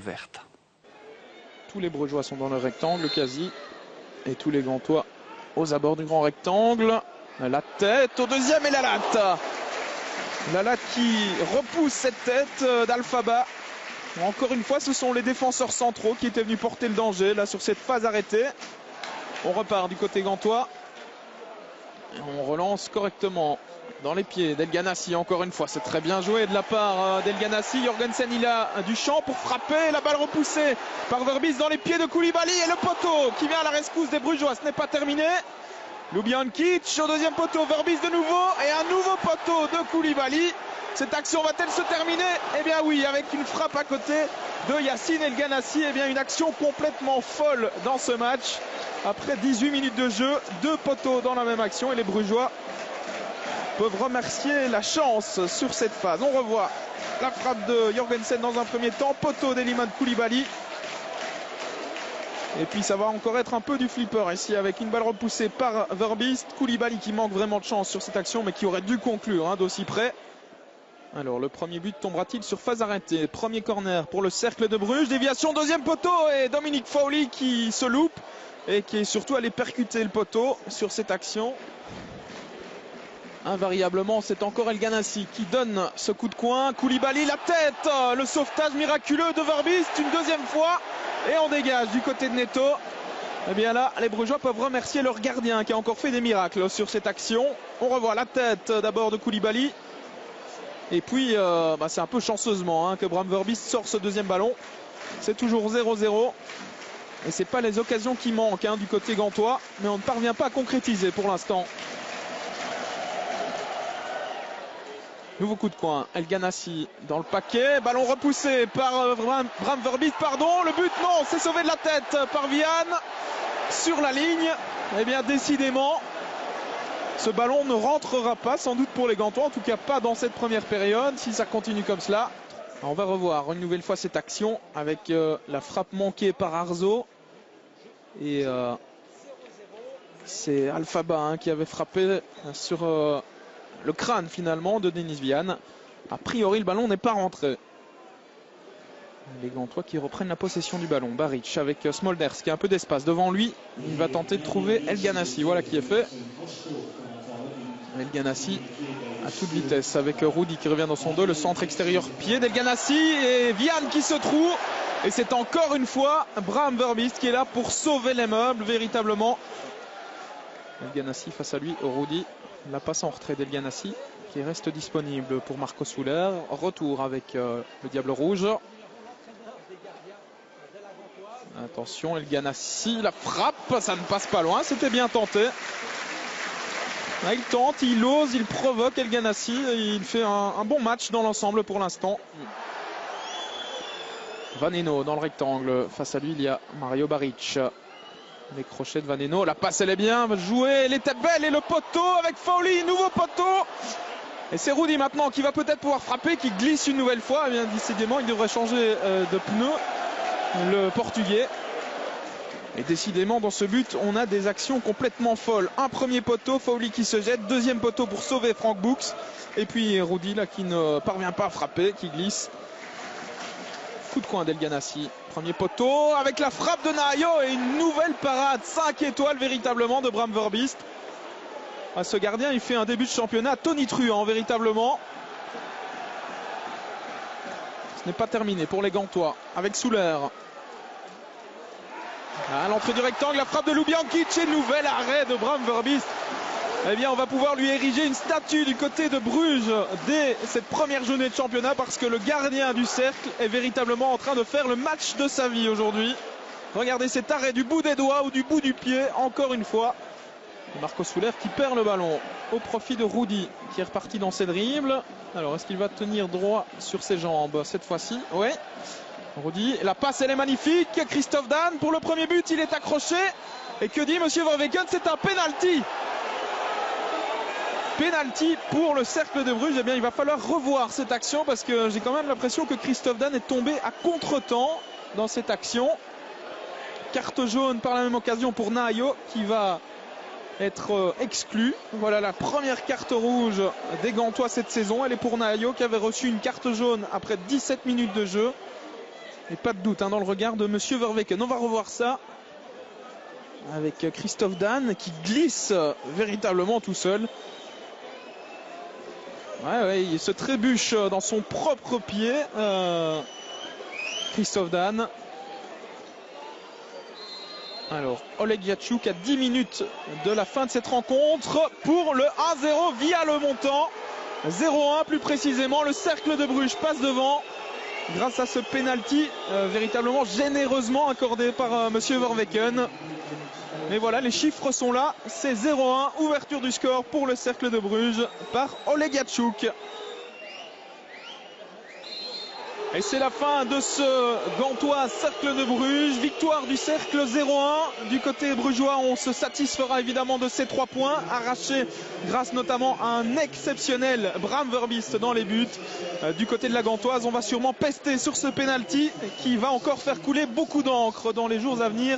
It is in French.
verte. Tous les Brugeois sont dans le rectangle quasi. Et tous les Gantois aux abords du grand rectangle. La tête au deuxième et la latte. La latte qui repousse cette tête d'Alphaba. Encore une fois, ce sont les défenseurs centraux qui étaient venus porter le danger là sur cette phase arrêtée. On repart du côté gantois. Et on relance correctement dans les pieds d'El Ganassi. Encore une fois, c'est très bien joué de la part d'El Ganassi. Jorgensen, il a du champ pour frapper. La balle repoussée par Verbis dans les pieds de Koulibaly. Et le poteau qui vient à la rescousse des Brugeois. Ce n'est pas terminé. Ljubijankic au deuxième poteau. Verbis de nouveau. Et un nouveau poteau de Koulibaly. Cette action va-t-elle se terminer? Eh bien oui, avec une frappe à côté de Yacine El Ganassi. Eh bien une action complètement folle dans ce match. Après 18 minutes de jeu, 2 poteaux dans la même action. Et les Brugeois peuvent remercier la chance sur cette phase. On revoit la frappe de Jorgensen dans un premier temps. Poteau d'Elimane Koulibaly. Et puis ça va encore être un peu du flipper ici avec une balle repoussée par Verbis. Koulibaly qui manque vraiment de chance sur cette action mais qui aurait dû conclure d'aussi près. Alors le premier but tombera-t-il sur phase arrêtée? Premier corner pour le cercle de Bruges. Déviation deuxième poteau et Dominique Fowley qui se loupe et qui est surtout allé percuter le poteau sur cette action. Invariablement, c'est encore El Ganassi qui donne ce coup de coin. Koulibaly, la tête, le sauvetage miraculeux de Verbis une deuxième fois. Et on dégage du côté de Neto. Et bien là, les Brugeois peuvent remercier leur gardien qui a encore fait des miracles sur cette action. On revoit la tête d'abord de Koulibaly. Et puis, c'est un peu chanceusement que Bram Verbis sort ce deuxième ballon. C'est toujours 0-0. Et ce n'est pas les occasions qui manquent du côté gantois. Mais on ne parvient pas à concrétiser pour l'instant. Nouveau coup de coin, El Ganassi dans le paquet, ballon repoussé par Bram Verbis, pardon, le but non, c'est sauvé de la tête par Vian sur la ligne. Eh bien décidément, ce ballon ne rentrera pas sans doute pour les Gantois, en tout cas pas dans cette première période, si ça continue comme cela. Alors, on va revoir une nouvelle fois cette action avec la frappe manquée par Arzo. Et c'est Alphaba qui avait frappé sur... le crâne finalement de Denis Vian. A priori le ballon n'est pas rentré. Les Gantois qui reprennent la possession du ballon. Baric avec Smolders qui a un peu d'espace devant lui. Il va tenter de trouver El Ganassi. Voilà qui est fait. El Ganassi à toute vitesse avec Rudy qui revient dans son dos. Le centre extérieur pied d'El Ganassi et Vian qui se trouve. Et c'est encore une fois Bram Verbis qui est là pour sauver les meubles véritablement. El Ganassi face à lui, Rudy. La passe en retrait d'El Ganassi qui reste disponible pour Marco Soler. Retour avec le Diable Rouge. Attention, El Ganassi, la frappe, ça ne passe pas loin, c'était bien tenté. Là, il tente, il ose, il provoque El Ganassi. Il fait un bon match dans l'ensemble pour l'instant. Vaneno dans le rectangle. Face à lui, il y a Mario Baric. Les crochets de Vaneno, la passe elle est bien jouée, elle était belle et le poteau avec Fowley, nouveau poteau. Et c'est Rudy maintenant qui va peut-être pouvoir frapper, qui glisse une nouvelle fois. Eh bien décidément il devrait changer de pneu, le portugais. Et décidément dans ce but on a des actions complètement folles. Un premier poteau, Fowley qui se jette, deuxième poteau pour sauver Frank Books. Et puis Rudy là qui ne parvient pas à frapper, qui glisse. Coup de coin d'El Ganassi. Premier poteau avec la frappe de Nahayo et une nouvelle parade 5 étoiles véritablement de Bram Verbis. Ce gardien il fait un début de championnat tonitruant véritablement. Ce n'est pas terminé pour les Gantois avec Souler. À l'entrée du rectangle, la frappe de Ljubijankic et nouvel arrêt de Bram Verbis. Eh bien on va pouvoir lui ériger une statue du côté de Bruges dès cette première journée de championnat parce que le gardien du cercle est véritablement en train de faire le match de sa vie aujourd'hui. Regardez cet arrêt du bout des doigts ou du bout du pied encore une fois. Marco Soler qui perd le ballon au profit de Rudy qui est reparti dans ses dribbles. Alors est-ce qu'il va tenir droit sur ses jambes cette fois-ci? Oui. Rudy, la passe elle est magnifique. Christophe Dan pour le premier but, il est accroché. Et que dit Monsieur Verweken? C'est un penalty. Penalty pour le cercle de Bruges. Eh bien il va falloir revoir cette action parce que j'ai quand même l'impression que Christophe Dan est tombé à contre-temps dans cette action. Carte jaune par la même occasion pour Nahayo qui va être exclu. Voilà la première carte rouge des Gantois cette saison. Elle est pour Nahayo qui avait reçu une carte jaune après 17 minutes de jeu. Et pas de doute dans le regard de Monsieur Verweken. On va revoir ça avec Christophe Dan qui glisse véritablement tout seul. Ouais, il se trébuche dans son propre pied. Christophe Dan. Alors, Oleg Yachuk à 10 minutes de la fin de cette rencontre pour le 1-0 via le montant. 0-1 plus précisément. Le Cercle de Bruges passe devant grâce à ce penalty véritablement généreusement accordé par Monsieur Verweken. Mais voilà, les chiffres sont là. C'est 0-1, ouverture du score pour le Cercle de Bruges par Oleg Yachuk. Et c'est la fin de ce Gantois Cercle de Bruges. Victoire du Cercle 0-1. Du côté brugeois, on se satisfera évidemment de ces 3 points arrachés grâce notamment à un exceptionnel Bram Verbiest dans les buts. Du côté de la Gantoise, on va sûrement pester sur ce penalty qui va encore faire couler beaucoup d'encre dans les jours à venir.